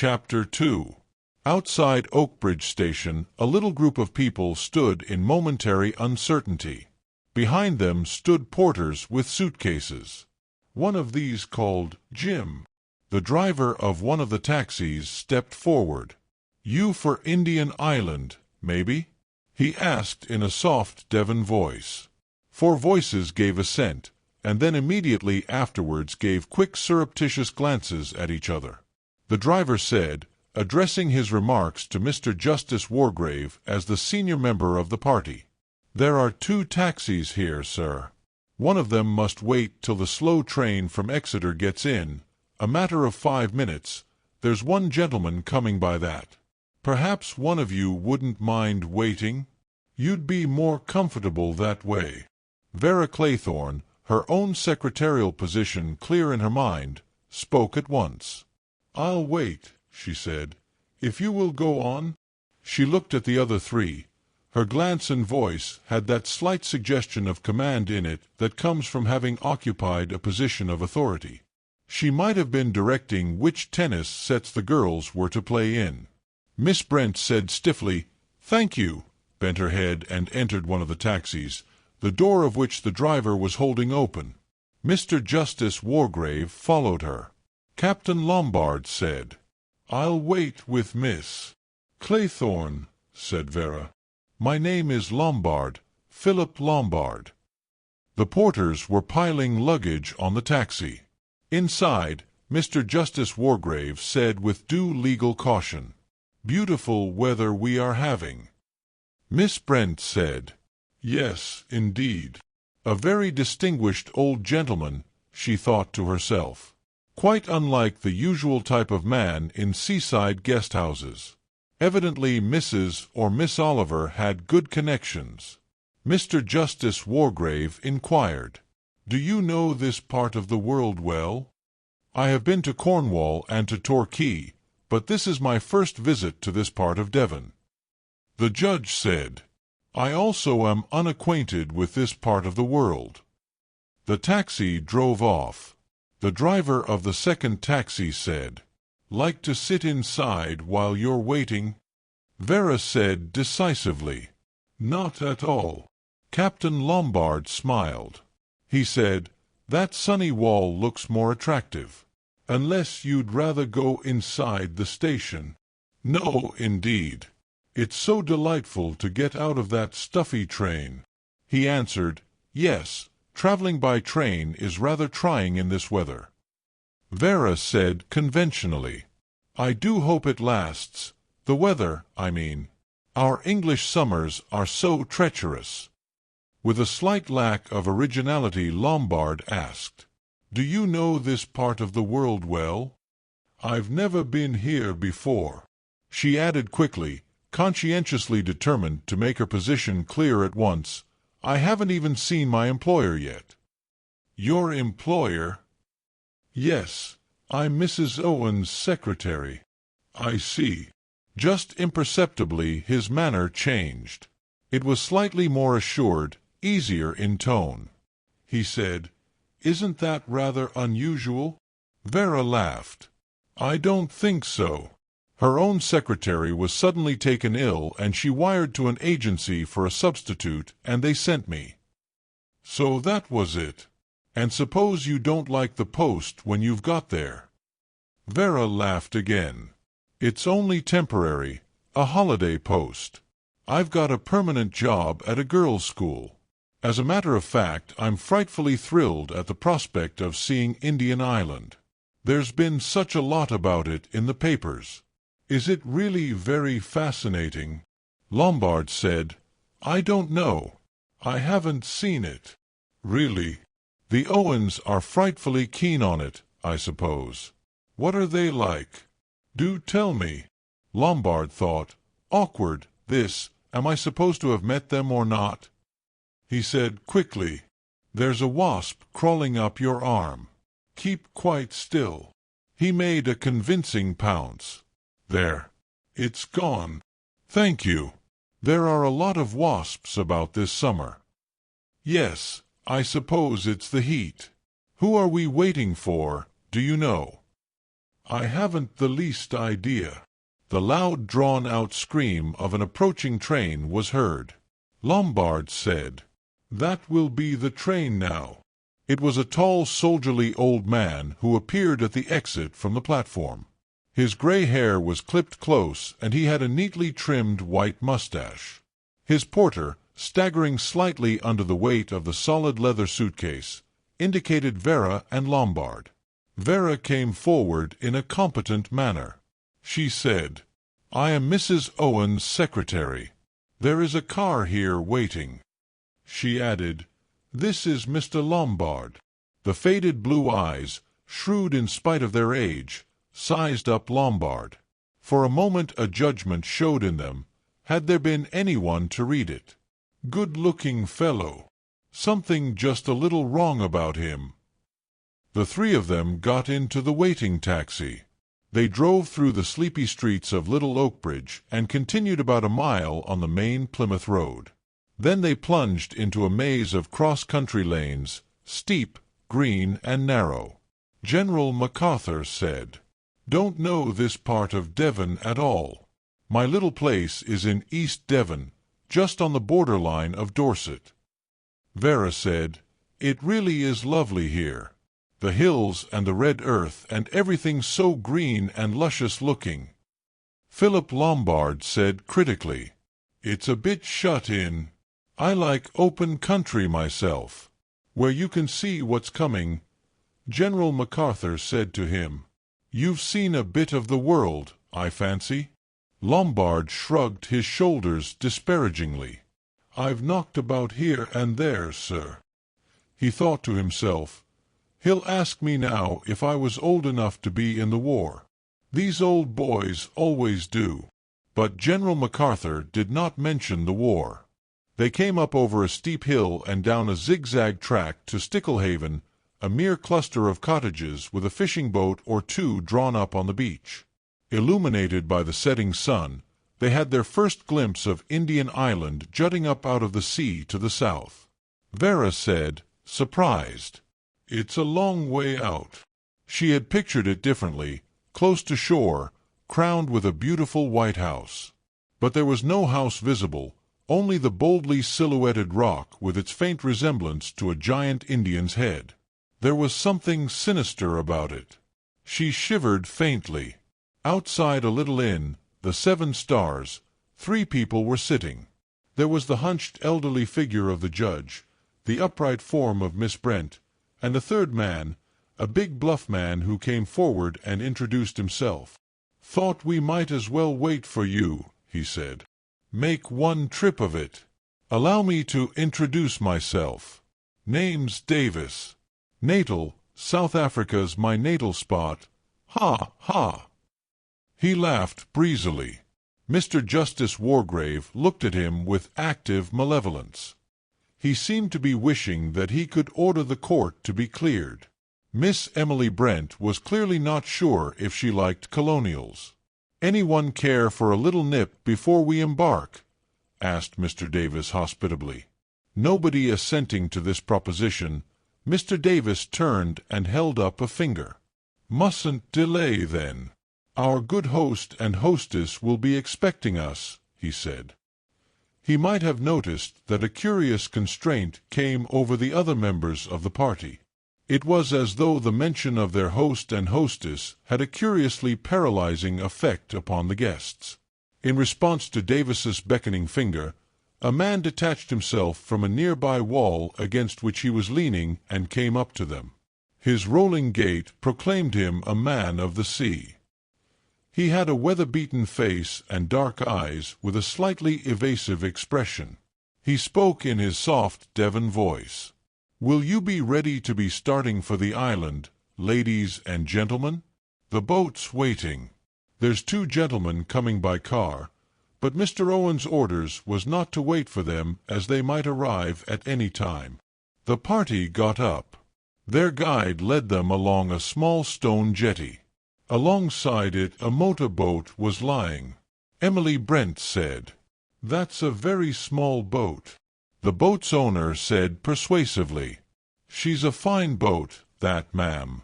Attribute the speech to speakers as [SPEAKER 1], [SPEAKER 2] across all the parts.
[SPEAKER 1] Chapter 2. Outside Oakbridge Station, a little group of people stood in momentary uncertainty. Behind them stood porters with suitcases. One of these, called Jim, the driver of one of the taxis, stepped forward. "You for Indian Island, maybe?" he asked in a soft Devon voice. 4 voices gave assent, and then immediately afterwards gave quick surreptitious glances at each other. The driver said, addressing his remarks to Mr. Justice Wargrave as the senior member of the party, "There are 2 taxis here, sir. One of them must wait till the slow train from Exeter gets in, a matter of 5 minutes. There's one gentleman coming by that. Perhaps one of you wouldn't mind waiting? You'd be more comfortable that way." Vera Claythorne, her own secretarial position clear in her mind, spoke at once. "I'll wait," she said, "if you will go on." She looked at the other 3. Her glance and voice had that slight suggestion of command in it that comes from having occupied a position of authority. She might have been directing which tennis sets the girls were to play in. Miss Brent said stiffly, "Thank you," bent her head and entered one of the taxis, the door of which the driver was holding open. Mr. Justice Wargrave followed her. Captain Lombard said, "I'll wait with Miss Claythorne," said Vera. "My name is Lombard, Philip Lombard." The porters were piling luggage on the taxi. Inside, Mr. Justice Wargrave said with due legal caution, "Beautiful weather we are having." Miss Brent said, "Yes, indeed." A very distinguished old gentleman, she thought to herself. Quite unlike the usual type of man in seaside guest-houses. Evidently Mrs. or Miss Oliver had good connections. Mr. Justice Wargrave inquired, "Do you know this part of the world well?" "I have been to Cornwall and to Torquay, but this is my first visit to this part of Devon." The judge said, "I also am unacquainted with this part of the world." The taxi drove off. The driver of the second taxi said, "Like to sit inside while you're waiting?" Vera said decisively, "Not at all." Captain Lombard smiled. He said, "That sunny wall looks more attractive. Unless you'd rather go inside the station." "No, indeed. It's so delightful to get out of that stuffy train." He answered, "Yes, traveling by train is rather trying in this weather." Vera said conventionally, "I do hope it lasts. The weather, I mean. Our English summers are so treacherous." With a slight lack of originality, Lombard asked, "Do you know this part of the world well?" "I've never been here before," she added quickly, conscientiously determined to make her position clear at once. "I haven't even seen my employer yet." "Your employer?" "Yes, I'm Mrs. Owen's secretary." "I see." Just imperceptibly his manner changed. It was slightly more assured, easier in tone. He said, "Isn't that rather unusual?" Vera laughed. "I don't think so." Her own secretary was suddenly taken ill, and she wired to an agency for a substitute, and they sent me. "So that was it. And suppose you don't like the post when you've got there?" Vera laughed again. "It's only temporary, a holiday post. I've got a permanent job at a girls' school. As a matter of fact, I'm frightfully thrilled at the prospect of seeing Indian Island. There's been such a lot about it in the papers." "Is it really very fascinating?" Lombard said, "I don't know. I haven't seen it." "Really? The Owens are frightfully keen on it, I suppose. What are they like? Do tell me." Lombard thought, "Awkward, this. Am I supposed to have met them or not?" He said quickly, "There's a wasp crawling up your arm. Keep quite still." He made a convincing pounce. "There. It's gone. Thank you. There are a lot of wasps about this summer." "Yes, I suppose it's the heat. Who are we waiting for, do you know?" I haven't the least idea." The loud, drawn-out scream of an approaching train was heard. Lombard said, "That will be the train now." It was a tall, soldierly old man who appeared at the exit from the platform. His gray hair was clipped close, and he had a neatly trimmed white mustache. His porter, staggering slightly under the weight of the solid leather suitcase, indicated Vera and Lombard. Vera came forward in a competent manner. She said, "I am Mrs. Owen's secretary. There is a car here waiting." She added, "This is Mr. Lombard." The faded blue eyes, shrewd in spite of their age, sized up Lombard. For a moment a judgment showed in them, had there been anyone to read it. Good-looking fellow. Something just a little wrong about him. The three of them got into the waiting taxi. They drove through the sleepy streets of Little Oakbridge and continued about a mile on the main Plymouth Road. Then they plunged into a maze of cross-country lanes, steep, green, and narrow. General MacArthur said, "Don't know this part of Devon at all. My little place is in East Devon, just on the borderline of Dorset." Vera said, "It really is lovely here. The hills and the red earth and everything so green and luscious-looking." Philip Lombard said critically, "It's a bit shut in. I like open country myself, where you can see what's coming." General MacArthur said to him, "You've seen a bit of the world, I fancy." Lombard shrugged his shoulders disparagingly. "I've knocked about here and there, sir." He thought to himself, "He'll ask me now if I was old enough to be in the war. These old boys always do." But General MacArthur did not mention the war. They came up over a steep hill and down a zigzag track to Sticklehaven, a mere cluster of cottages with a fishing boat or two drawn up on the beach. Illuminated by the setting sun, they had their first glimpse of Indian Island jutting up out of the sea to the south. Vera said, surprised, "It's a long way out." She had pictured it differently, close to shore, crowned with a beautiful white house. But there was no house visible, only the boldly silhouetted rock with its faint resemblance to a giant Indian's head. There was something sinister about it. She shivered faintly. Outside a little inn, the Seven Stars, 3 people were sitting. There was the hunched elderly figure of the judge, the upright form of Miss Brent, and a third man, a big bluff man who came forward and introduced himself. "Thought we might as well wait for you," he said. "Make one trip of it. Allow me to introduce myself. Name's Davis. Natal, South Africa's my natal spot. Ha, ha." He laughed breezily. Mr. Justice Wargrave looked at him with active malevolence. He seemed to be wishing that he could order the court to be cleared. Miss Emily Brent was clearly not sure if she liked colonials. "Anyone care for a little nip before we embark?" asked Mr. Davis hospitably. Nobody assenting to this proposition, Mr. Davis turned and held up a finger. "Mustn't delay, then. Our good host and hostess will be expecting us," he said. He might have noticed that a curious constraint came over the other members of the party. It was as though the mention of their host and hostess had a curiously paralyzing effect upon the guests. In response to Davis's beckoning finger, a man detached himself from a nearby wall against which he was leaning and came up to them. His rolling gait proclaimed him a man of the sea. He had a weather-beaten face and dark eyes with a slightly evasive expression. He spoke in his soft Devon voice. "Will you be ready to be starting for the island, ladies and gentlemen? The boat's waiting. There's 2 gentlemen coming by car, but Mr. Owen's orders was not to wait for them, as they might arrive at any time." The party got up. Their guide led them along a small stone jetty. Alongside it a motor-boat was lying. Emily Brent said, "That's a very small boat." The boat's owner said persuasively, "She's a fine boat, that, ma'am.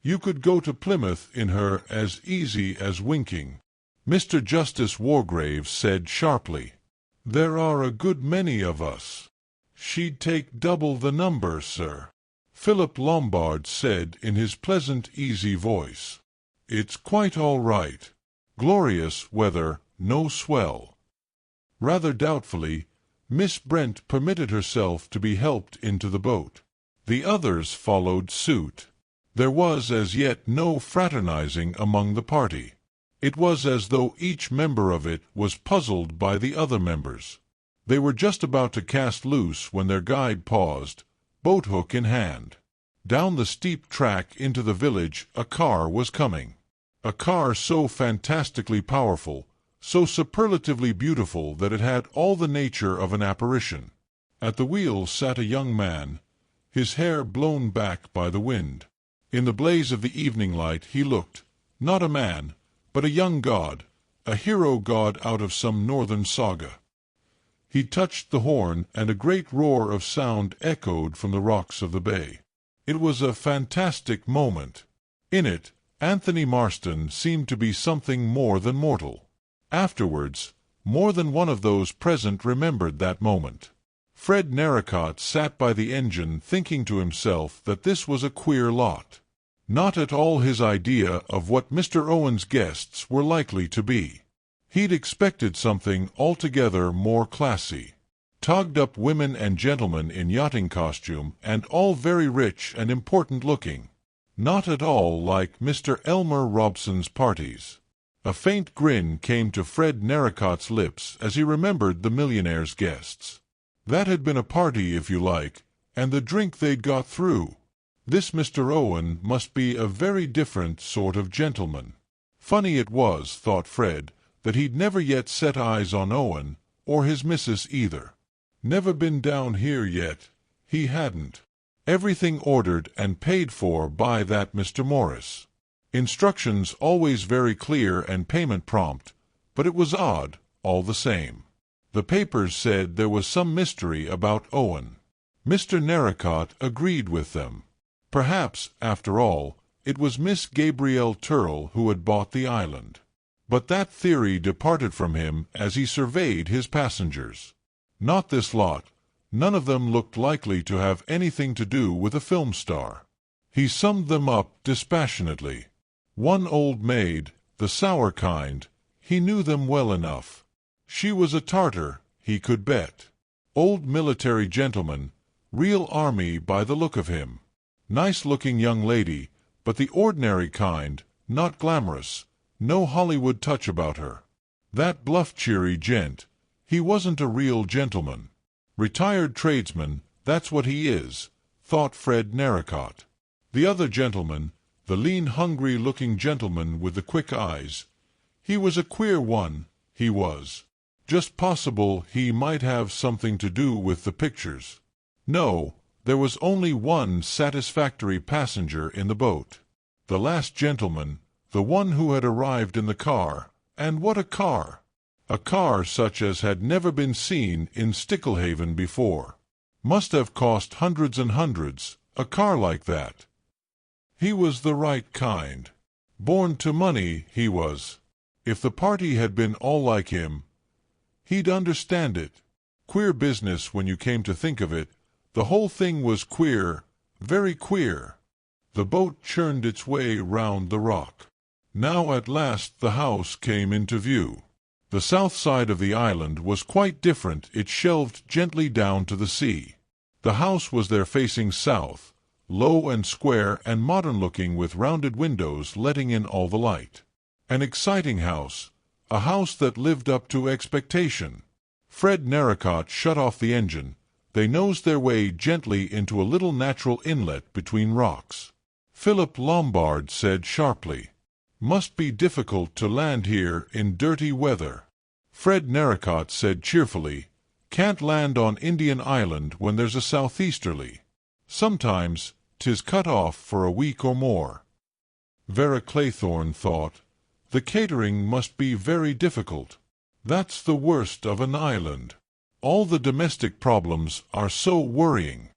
[SPEAKER 1] You could go to Plymouth in her as easy as winking." Mr. Justice Wargrave said sharply, "There are a good many of us." "She'd take double the number, sir," Philip Lombard said in his pleasant, easy voice. "It's quite all right. Glorious weather, no swell." Rather doubtfully, Miss Brent permitted herself to be helped into the boat. The others followed suit. There was as yet no fraternizing among the party. It was as though each member of it was puzzled by the other members. They were just about to cast loose when their guide paused, boat-hook in hand. Down the steep track into the village a car was coming. A car so fantastically powerful, so superlatively beautiful that it had all the nature of an apparition. At the wheel sat a young man, his hair blown back by the wind. In the blaze of the evening light he looked, not a man, but a young god, a hero god out of some northern saga. He touched the horn, and a great roar of sound echoed from the rocks of the bay. It was a fantastic moment. In it, Anthony Marston seemed to be something more than mortal. Afterwards, more than one of those present remembered that moment. Fred Narracott sat by the engine thinking to himself that this was a queer lot. Not at all his idea of what Mr. Owen's guests were likely to be. He'd expected something altogether more classy. Togged-up women and gentlemen in yachting costume, and all very rich and important-looking. Not at all like Mr. Elmer Robson's parties. A faint grin came to Fred Narracott's lips as he remembered the millionaire's guests. That had been a party, if you like, and the drink they'd got through. This Mr. Owen must be a very different sort of gentleman. Funny it was, thought Fred, that he'd never yet set eyes on Owen, or his missus either. Never been down here yet, he hadn't. Everything ordered and paid for by that Mr. Morris. Instructions always very clear and payment prompt, but it was odd, all the same. The papers said there was some mystery about Owen. Mr. Narracott agreed with them. Perhaps, after all, it was Miss Gabrielle Turrell who had bought the island. But that theory departed from him as he surveyed his passengers. Not this lot. None of them looked likely to have anything to do with a film star. He summed them up dispassionately. One old maid, the sour kind, he knew them well enough. She was a Tartar, he could bet. Old military gentleman, real army by the look of him. Nice-looking young lady, but the ordinary kind, not glamorous, no Hollywood touch about her. That bluff-cheery gent, he wasn't a real gentleman. Retired tradesman, that's what he is, thought Fred Narracott. The other gentleman, the lean, hungry-looking gentleman with the quick eyes, he was a queer one, he was. Just possible he might have something to do with the pictures. No, there was only one satisfactory passenger in the boat. The last gentleman, the one who had arrived in the car, and what a car! A car such as had never been seen in Sticklehaven before. Must have cost hundreds and hundreds, a car like that. He was the right kind. Born to money, he was. If the party had been all like him, he'd understand it. Queer business when you came to think of it. The whole thing was queer, very queer. The boat churned its way round the rock. Now at last the house came into view. The south side of the island was quite different. It shelved gently down to the sea. The house was there facing south, low and square and modern-looking with rounded windows letting in all the light. An exciting house, a house that lived up to expectation. Fred Narracott shut off the engine. They nosed their way gently into a little natural inlet between rocks. Philip Lombard said sharply, "Must be difficult to land here in dirty weather." Fred Narracott said cheerfully, "Can't land on Indian Island when there's a southeasterly. Sometimes 'tis cut off for a week or more." Vera Claythorne thought, "The catering must be very difficult. That's the worst of an island. All the domestic problems are so worrying."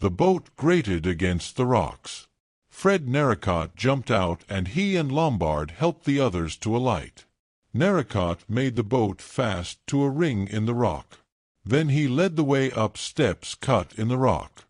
[SPEAKER 1] The boat grated against the rocks. Fred Narracott jumped out, and he and Lombard helped the others to alight. Narracott made the boat fast to a ring in the rock. Then he led the way up steps cut in the rock.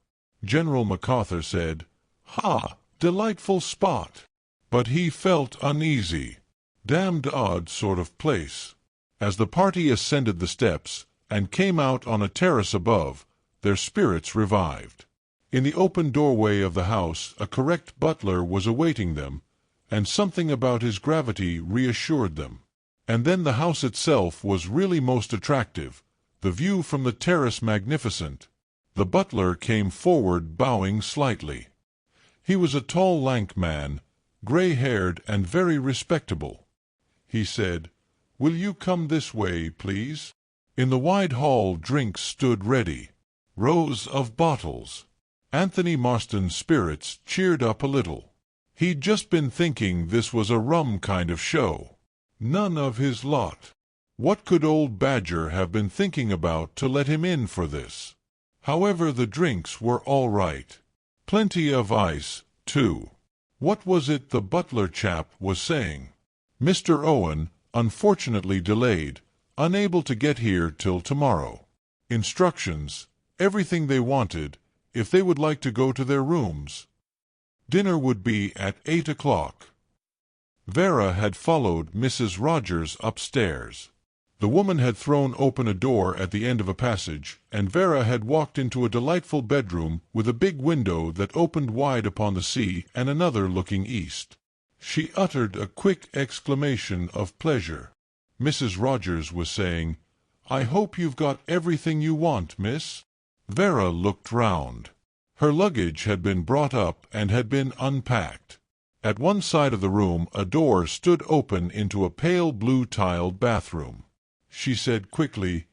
[SPEAKER 1] General MacArthur said, "Ha! Delightful spot!" But he felt uneasy. Damned odd sort of place. As the party ascended the steps and came out on a terrace above, their spirits revived. In the open doorway of the house a correct butler was awaiting them, and something about his gravity reassured them. And then the house itself was really most attractive, the view from the terrace magnificent. The butler came forward, bowing slightly. He was a tall, lank man, gray-haired and very respectable. He said, "Will you come this way, please?" In the wide hall drinks stood ready, rows of bottles. Anthony Marston's spirits cheered up a little. He'd just been thinking this was a rum kind of show. None of his lot. What could old Badger have been thinking about to let him in for this? However, the drinks were all right. Plenty of ice, too. What was it the butler chap was saying? Mr. Owen, unfortunately delayed, unable to get here till tomorrow. Instructions, everything they wanted, if they would like to go to their rooms. Dinner would be at 8 o'clock. Vera had followed Mrs. Rogers upstairs. The woman had thrown open a door at the end of a passage, and Vera had walked into a delightful bedroom with a big window that opened wide upon the sea and another looking east. She uttered a quick exclamation of pleasure. Mrs. Rogers was saying, "I hope you've got everything you want, miss." Vera looked round. Her luggage had been brought up and had been unpacked. At one side of the room a door stood open into a pale blue-tiled bathroom. She said quickly,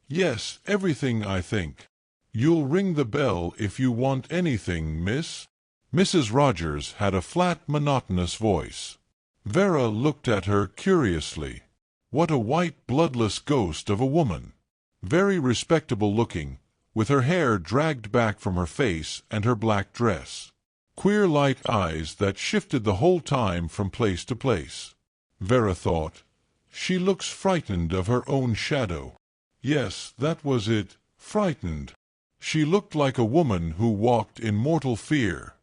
[SPEAKER 1] "Yes, everything, I think. You'll ring the bell if you want anything, miss." Mrs. Rogers had a flat, monotonous voice. Vera looked at her curiously. What a white, bloodless ghost of a woman! Very respectable-looking, with her hair dragged back from her face and her black dress. Queer light eyes that shifted the whole time from place to place. Vera thought, "She looks frightened of her own shadow." Yes, that was it, frightened. She looked like a woman who walked in mortal fear.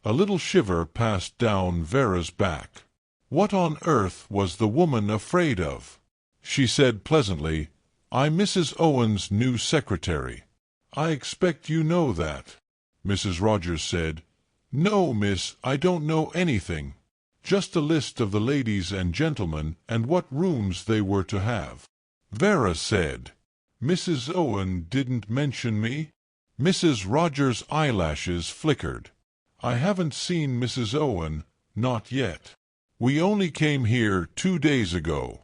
[SPEAKER 1] A little shiver passed down Vera's back. What on earth was the woman afraid of? She said pleasantly, "I'm Mrs. Owen's new secretary. I expect you know that." Mrs. Rogers said, "No, miss, I don't know anything. Just a list of the ladies and gentlemen and what rooms they were to have." Vera said, "Mrs. Owen didn't mention me?" Mrs. Rogers' eyelashes flickered. "I haven't seen Mrs. Owen, not yet. We only came here 2 days ago."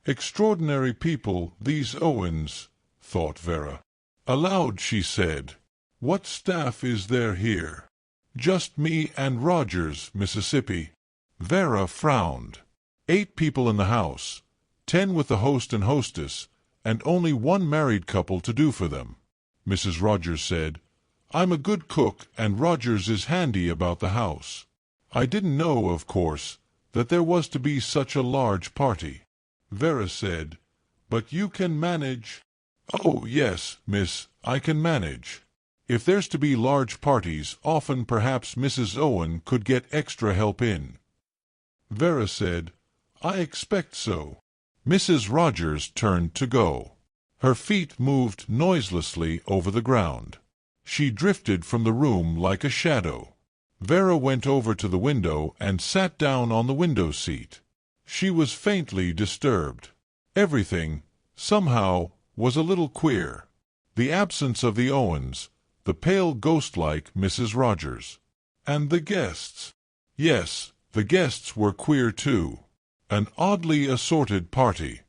[SPEAKER 1] Extraordinary people, these Owens, thought Vera. Aloud she said, "What staff is there here?" "Just me and Rogers, Mississippi." Vera frowned. 8 people in the house, 10 with the host and hostess, and only 1 married couple to do for them. Mrs. Rogers said, "I'm a good cook, and Rogers is handy about the house. I didn't know, of course, that there was to be such a large party." Vera said, "But you can manage." "Oh, yes, miss, I can manage. If there's to be large parties, often perhaps Mrs. Owen could get extra help in." Vera said, "I expect so." Mrs. Rogers turned to go. Her feet moved noiselessly over the ground. She drifted from the room like a shadow. Vera went over to the window and sat down on the window seat. She was faintly disturbed. Everything, somehow, was a little queer. The absence of the Owens, the pale ghost-like Mrs. Rogers. And the guests. Yes, the guests were queer too. An oddly assorted party.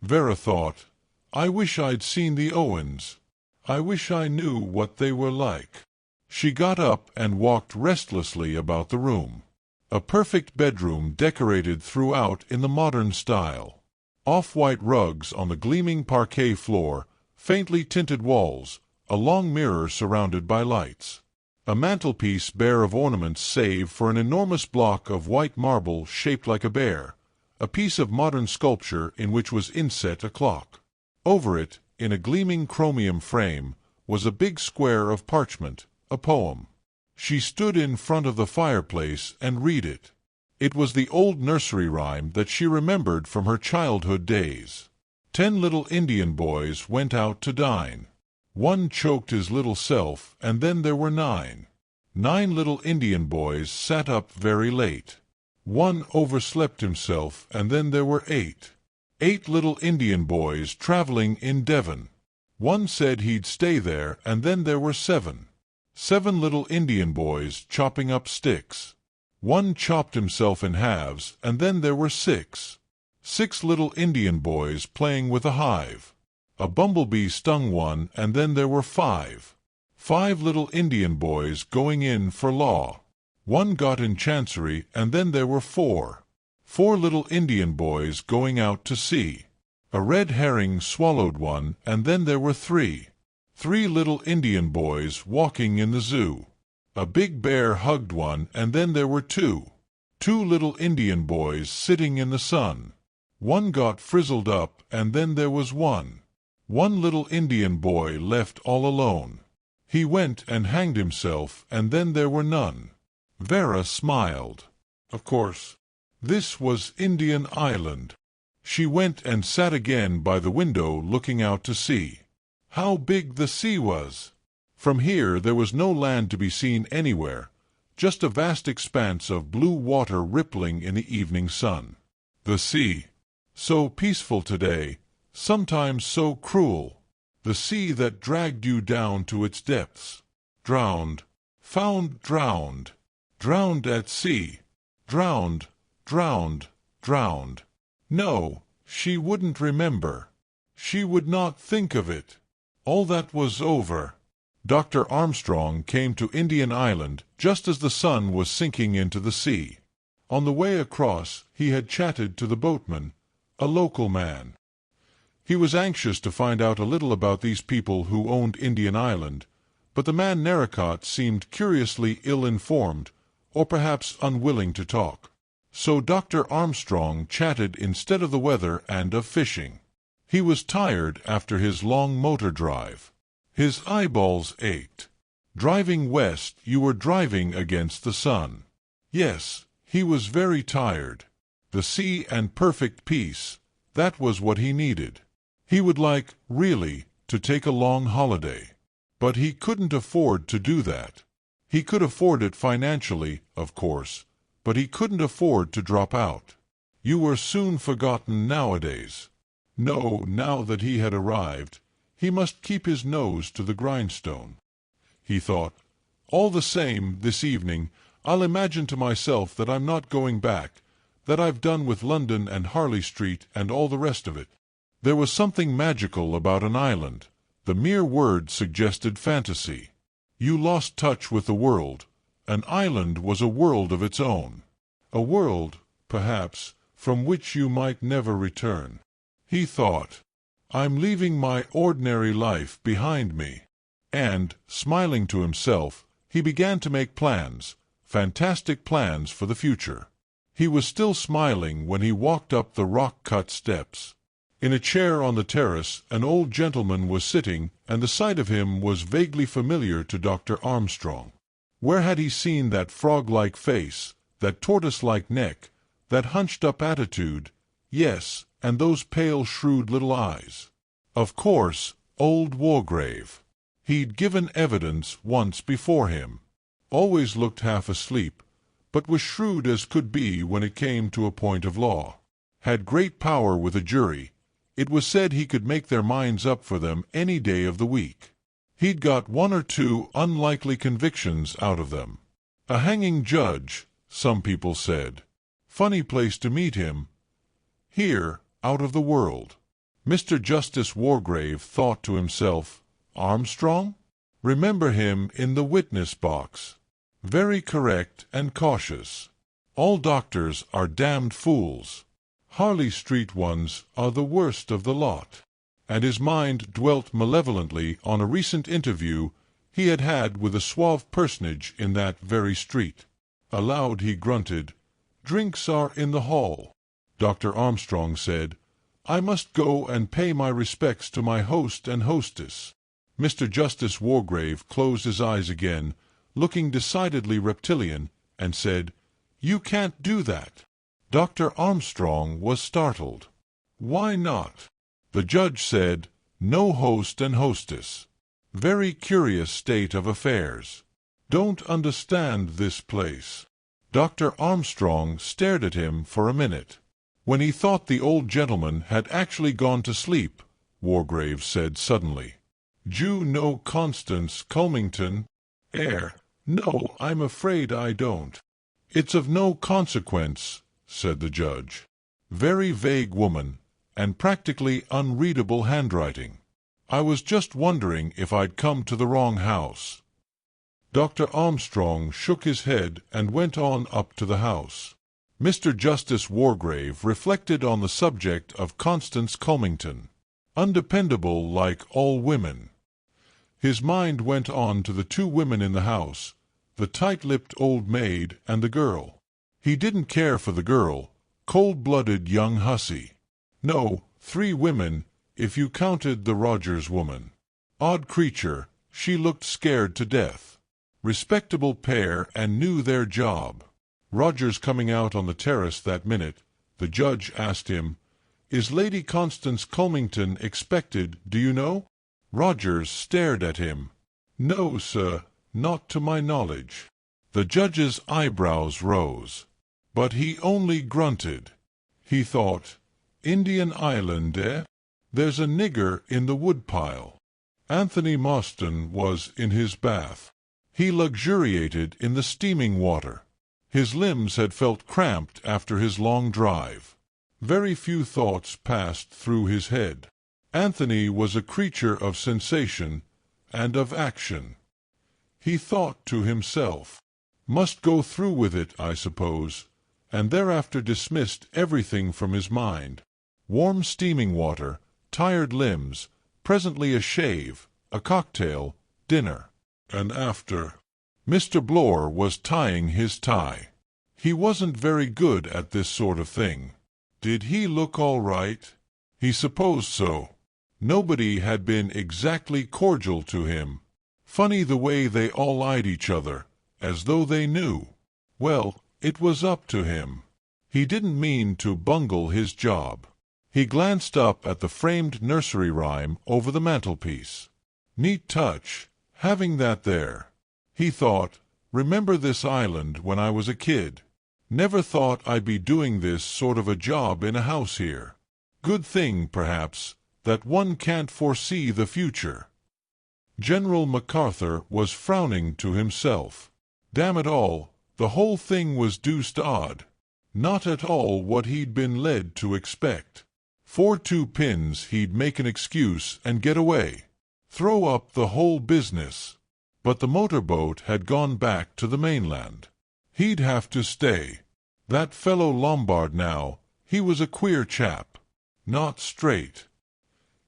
[SPEAKER 1] Vera thought, "I wish I'd seen the Owens. I wish I knew what they were like." She got up and walked restlessly about the room. A perfect bedroom decorated throughout in the modern style. Off-white rugs on the gleaming parquet floor, faintly tinted walls, a long mirror surrounded by lights. A mantelpiece bare of ornaments save for an enormous block of white marble shaped like a bear, a piece of modern sculpture in which was inset a clock. Over it, in a gleaming chromium frame, was a big square of parchment, a poem. She stood in front of the fireplace and read it. It was the old nursery rhyme that she remembered from her childhood days. 10 little Indian boys went out to dine. 1 choked his little self, and then there were 9. 9 little Indian boys sat up very late. 1 overslept himself, and then there were 8. 8 little Indian boys traveling in Devon. 1 said he'd stay there, and then there were 7. 7 little Indian boys chopping up sticks. 1 chopped himself in halves, and then there were 6. 6 little Indian boys playing with a hive. A bumblebee stung 1, and then there were 5. 5 little Indian boys going in for law. 1 got in chancery, and then there were 4. 4 little Indian boys going out to sea. A red herring swallowed 1, and then there were 3. 3 little Indian boys walking in the zoo. A big bear hugged 1, and then there were 2. 2 little Indian boys sitting in the sun. 1 got frizzled up, and then there was 1. 1 little Indian boy left all alone. He went and hanged himself, and then there were none. Vera smiled. Of course, this was Indian Island. She went and sat again by the window looking out to sea. How big the sea was! From here there was no land to be seen anywhere, just a vast expanse of blue water rippling in the evening sun. The sea, so peaceful today, sometimes so cruel. The sea that dragged you down to its depths. Drowned, found drowned, drowned at sea, drowned, drowned, drowned. No, she wouldn't remember. She would not think of it. All that was over. Dr. Armstrong came to Indian Island just as the sun was sinking into the sea. On the way across, he had chatted to the boatman, a local man. He was anxious to find out a little about these people who owned Indian Island, but the man Narracott seemed curiously ill-informed, or perhaps unwilling to talk. So Dr. Armstrong chatted instead of the weather and of fishing. He was tired after his long motor drive. His eyeballs ached. Driving west, you were driving against the sun. Yes, he was very tired. The sea and perfect peace, that was what he needed. He would like, really, to take a long holiday. But he couldn't afford to do that. He could afford it financially, of course, but he couldn't afford to drop out. You were soon forgotten nowadays. No, now that he had arrived, he must keep his nose to the grindstone. He thought, all the same, this evening, I'll imagine to myself that I'm not going back, that I've done with London and Harley Street and all the rest of it. There was something magical about an island. The mere word suggested fantasy. You lost touch with the world. An island was a world of its own. A world, perhaps, from which you might never return. He thought, I'm leaving my ordinary life behind me. And, smiling to himself, he began to make plans, fantastic plans for the future. He was still smiling when he walked up the rock-cut steps. In a chair on the terrace an old gentleman was sitting, and the sight of him was vaguely familiar to Dr. Armstrong. Where had he seen that frog-like face, that tortoise-like neck, that hunched-up attitude? Yes, and those pale, shrewd little eyes. Of course, old Wargrave. He'd given evidence once before him. Always looked half asleep, but was shrewd as could be when it came to a point of law. Had great power with a jury. It was said he could make their minds up for them any day of the week. He'd got 1 or 2 unlikely convictions out of them. A hanging judge, some people said. Funny place to meet him. Here, out of the world. Mr. Justice Wargrave thought to himself, Armstrong? Remember him in the witness box. Very correct and cautious. All doctors are damned fools. Harley Street ones are the worst of the lot. And his mind dwelt malevolently on a recent interview he had had with a suave personage in that very street. Aloud he grunted, "Drinks are in the hall." Dr. Armstrong said, "I must go and pay my respects to my host and hostess." Mr. Justice Wargrave closed his eyes again, looking decidedly reptilian, and said, "You can't do that." Dr. Armstrong was startled. "Why not?" The judge said, "No host and hostess. Very curious state of affairs. Don't understand this place." Dr. Armstrong stared at him for a minute. When he thought the old gentleman had actually gone to sleep, Wargrave said suddenly, "D'you know Constance Culmington?" "No, I'm afraid I don't." "It's of no consequence," said the judge. "Very vague woman, and practically unreadable handwriting. I was just wondering if I'd come to the wrong house." Dr. Armstrong shook his head and went on up to the house. Mr. Justice Wargrave reflected on the subject of Constance Culmington. Undependable like all women. His mind went on to the two women in the house, the tight-lipped old maid and the girl. He didn't care for the girl, cold-blooded young hussy. No, 3 women, if you counted the Rogers woman. Odd creature, she looked scared to death. Respectable pair and knew their job. Rogers coming out on the terrace that minute, the judge asked him, "Is Lady Constance Culmington expected, do you know?" Rogers stared at him. "No, sir, not to my knowledge." The judge's eyebrows rose, but he only grunted. He thought, "Indian Island, eh? There's a nigger in the woodpile." Anthony Mostyn was in his bath. He luxuriated in the steaming water. His limbs had felt cramped after his long drive. Very few thoughts passed through his head. Anthony was a creature of sensation and of action. He thought to himself, "Must go through with it, I suppose," and thereafter dismissed everything from his mind. Warm steaming water, tired limbs, presently a shave, a cocktail, dinner. And after, Mr. Blore was tying his tie. He wasn't very good at this sort of thing. Did he look all right? He supposed so. Nobody had been exactly cordial to him. Funny the way they all eyed each other, as though they knew. Well, it was up to him. He didn't mean to bungle his job. He glanced up at the framed nursery rhyme over the mantelpiece. Neat touch, having that there. He thought, "Remember this island when I was a kid. Never thought I'd be doing this sort of a job in a house here. Good thing, perhaps, that one can't foresee the future." General MacArthur was frowning to himself. Damn it all, the whole thing was deuced odd. Not at all what he'd been led to expect. For 2 pins he'd make an excuse and get away. Throw up the whole business. But the motorboat had gone back to the mainland. He'd have to stay. That fellow Lombard now, he was a queer chap. Not straight.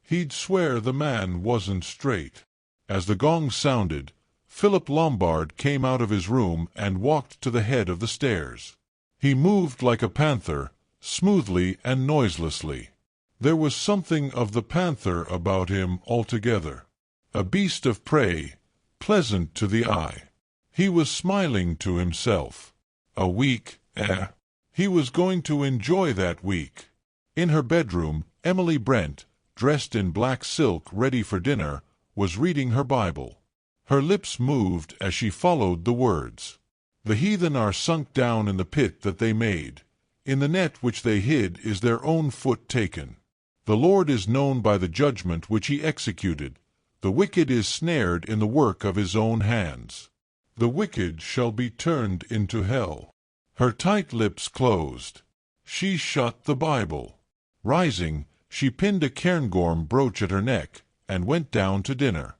[SPEAKER 1] He'd swear the man wasn't straight. As the gong sounded, Philip Lombard came out of his room and walked to the head of the stairs. He moved like a panther, smoothly and noiselessly. There was something of the panther about him altogether. A beast of prey, pleasant to the eye. He was smiling to himself. A week, he was going to enjoy that week. In her bedroom, Emily Brent, dressed in black silk ready for dinner, was reading her Bible. Her lips moved as she followed the words. "The heathen are sunk down in the pit that they made. In the net which they hid is their own foot taken. The Lord is known by the judgment which he executed. The wicked is snared in the work of his own hands. The wicked shall be turned into hell." Her tight lips closed. She shut the Bible. Rising, she pinned a cairngorm brooch at her neck and went down to dinner.